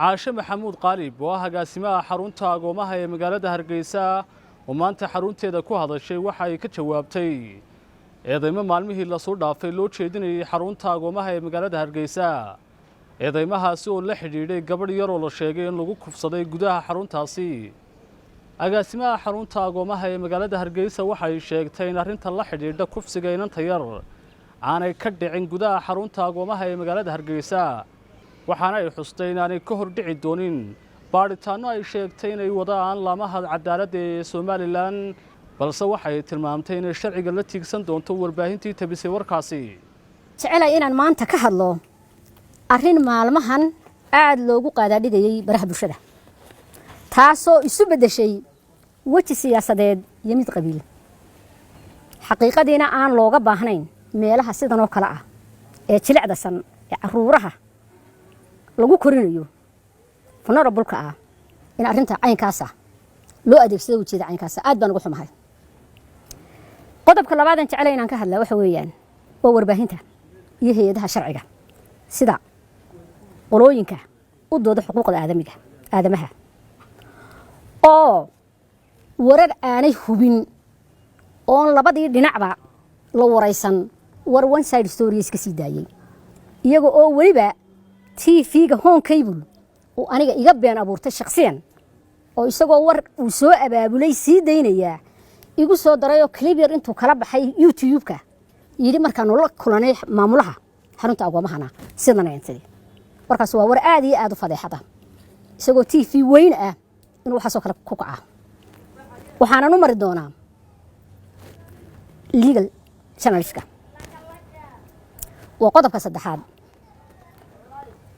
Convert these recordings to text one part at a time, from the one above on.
عاش محمود قالب وهجاسمها حرونتا قومها هي مقالة هرقيسا ومانت حرونتي ku hadashay waxa ay ka jawaabtay eedeymo maalmihii la soo dhaafay loo jeedinayay xarunta aqoomaha ee magaalada Hargeysa eedeymahaasi oo la xidhiidhay gabadh yar oo la sheegay in lagu kufsaday gudaha xaruntaasi agaasimaha xarunta aqoomaha ee magaalada Hargeysa waxa ay sheegtay in arrinta la xidhiidha kufsiga inanta yar aanay ka dhicin gudaha xarunta aqoomaha ee magaalada Hargeysa waxaana ay xustay in aanay ka hor dhici doonin baaritaano ay sheegtay inay wadaan laamaha cadaaladda ee Somaliland balse waxay tilmaamtay in sharciga la tiigsan doonto warbaahintii tabisay warkaasi jecel inaan maanta ka hadlo arrin maalmahan aad loogu qaadaadhigayay baraha bulshada taasoo isu bedeshay waji siyaasadeed iyo mid qabiil xaqiiqadiina aan looga baahnayn meelaha sidan oo kala ah ee jilicdasan ee caruuraha lagu korinayo vulnerable-ka ah in arrinta caynkaas ah loo adeegsado ujeeda caynkaas aad baan ugu xumahay qodobka labaad aan jecelahay inaan ka hadlaa waxa weeyaan waa warbaahinta iyo hay'adaha sharciga sida qolooyinka u dooda xuquuqda aadamaha oo warar aanay hubin oo labadii dhinacba la waraysan war one side stories ka sii daayay iyaga oo waliba TV-ga home cable oo aniga iga been abuurtay shakhsiyan oo isagoo war uu soo abaabulay sii daynaya igu soo daray oo clip yar intuu kala baxay YouTube-ka yiri markaan la kulanay maamulaha xarunta aqoomahana sidana intay warkaas waa war aad iyo aad u fadeexada isagoo TV weyn ah inuu waxa soo kala ku kaca waxaan u mari doonaa legal channelska waa qodobka saddexaad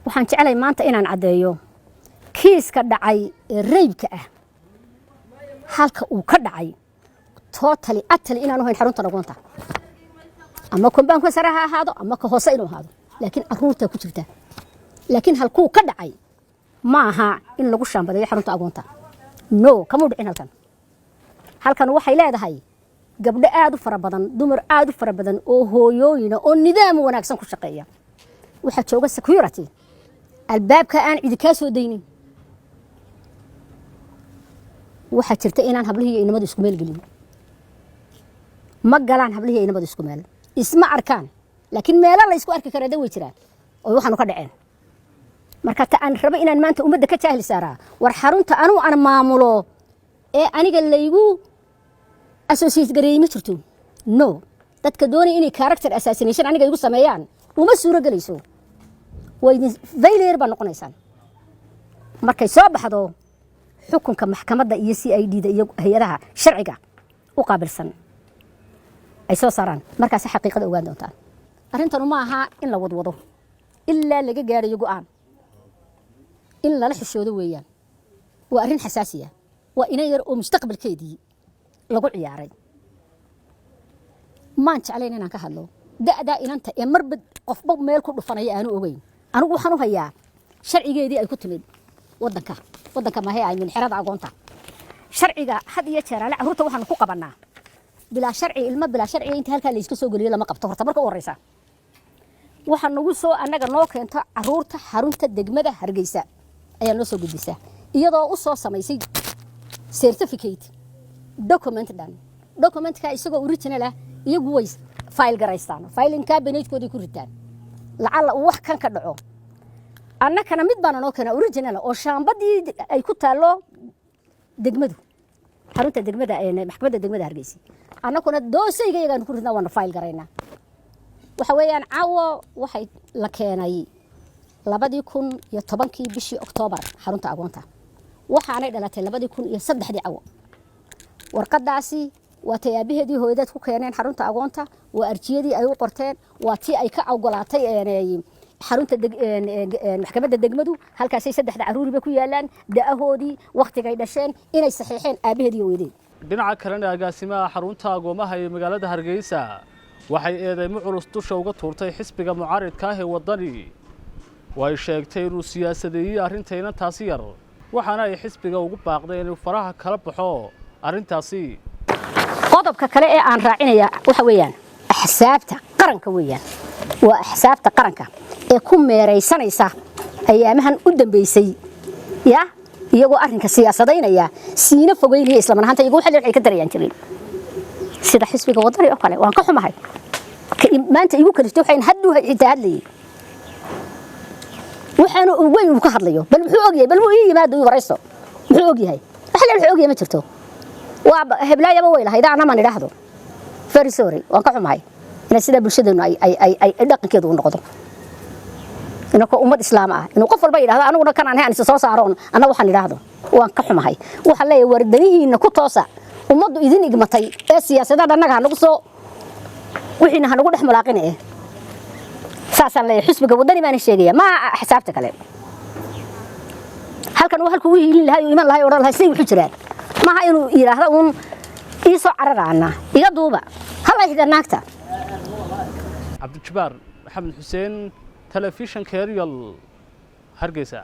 waxaan jecelahay maanta inaan cadeeyo kiiska dhacay ee reybka ah halka uu ka dhacay totally inaan u hayn xarunta aqoonta ama kombaanka sare ha ahaado ama ka hoose inuu ahaado laakiin aruurta ku jirta laakiin halkuu ka dhacay ma aha in lagu shaambadeeyo xarunta aqoonta no kama dhicin halkan waxay leedahay gabdho aad u fara badan dumar aad u fara badan oo hooyooyina oo nidaam wanaagsan ku shaqeeya waxa jooga security albaabka aan cid ka soo daynin waxa jirta inaan hablihii inamadu isku meel gelin ma galaan hablihii inamadu isku meel isma arkaan laakiin meelo la isku arki karo way jiraan oo waxaanu ka dhaceen marka ta aan rabo inaan maanta ummadda ka jaahil saaraa war xarunta anu aan maamulo ee aniga laygu associate gareeyay ma jirto no dadka doonay inay character assassination aniga igu sameeyaan uma suuro galayso way failure baan noqonaysaan markay soo baxdo xukunka maxkamadda iyo CID-da iyo hay'adaha sharciga u qaabilsan ay soo saaraan markaas xaqiiqada ogaan doontaan arrintan ma aha in la wadwado illa laga gaarayo go'aan in la xishoodo weeyaan waa arrin xasaasiya waa inay yar oo mustaqbalkeedii lagu ciyaaray maan jeclayn inaan ka hadlo da'da inanta ee marba qofba meel ku dhufanaya aanu ogeyn anigu waxaan u hayaa sharcigeedii ay ku timid wadanka ma hay min xirada aqoonta sharciga had iyo jeer ala caruurta waxaan ku qabanaa bila sharci ilma bila sharci inta halka la iska soo galiyo lama qabto horta marka u horeysa waxaan nagu soo anaga noo keento caruurta xarunta degmada Hargeysa ayaa noo soo gudbisa iyadoo u soo samaysay certificate document-ka isagoo original ah iyagu way file garaystaan filing cabinet-koodii ku ritaan lacala wax kan ka dhaco annakana mid baan noo keena original oo shaambadii ay ku taalo degmadu xarunta degmada ee maxkamadda degmada Hargeysa annakuna doosayga ku ridnaa waan file garaynaa waxa weeyaan caawo waxay la keenay 2010 bishii October xarunta aqoonta waxaanay dhalatay 2003 caawo warqadaasi waa tayaabaheedii hooyadeed ku keeneen xarunta aqoonta waa arjiyadii ay u qorteen waa tii ay ka ogolaatay xarunta maxkamadda degmadu halkaas ay saddexda caruuriba ku yaalaan daahoodii waqtigay dhasheen inay saxiixeen aabaheedii hooyadeed dhinaca kalena agaasimaha xarunta aqoomaha ee magaalada Hargeysa waxay eedeymo culus dusha uga tuurtay xisbiga mucaaridka ah ee wadani way sheegtay inuu siyaasadeeyay arrinta inantaasi yar waxaana ay xisbiga ugu baaqday inuu faraha kala baxo arrintaasi qodobka kale ee aan raacinaya waxa weeyaan axsaabta qaranka weeyaan waa axsaabta qaranka ee ku meereysanaysa ayaamahan u dambeysay يا iyagoo arrinka siyaasadaynaya siina fogeynaya isla marhaanta iyagu waxa ay ka darayaan jirin sida xisbiga wadani oo kale waan ka xumahay maanta igu kalisto waxaan haddu xitaa hadlayay waxaanu weyn uu ka hadlayo bal muxuu ogyahay bal uu yimaado uu waraysto muxuu ogyahay waxa la ogyahay ma jirto waa heblaayaba way lahayd ana ma nidhaahdo very sorry waan ka xumahay in sida bulshadeenu ay dhaqankeedu u noqdo inako ummad islaam ah inuu qof walba yiraahdo aniguna kan aan haysan soo saaroon ana waxaan yiraahdo waan ka xumahay waxa leeyahay wardanihiina ku toosa ummadu idin igmatay ee siyaasadda anaga nagu soo wixina hanagu dhex mulaaqinay saasan leeyahay xisbiga wadani baan sheegaya ma xisaabta kale halkan waa halku wiilin lahayo iman lahayo oran lahayo wuxuu jiraan ma ha inuu yiraahdo uun iisoo cararaana iga duuba hal ay hidanaagta Abdul Jabbar Maxamed Xuseen تلفزيون كاريال هرقيسة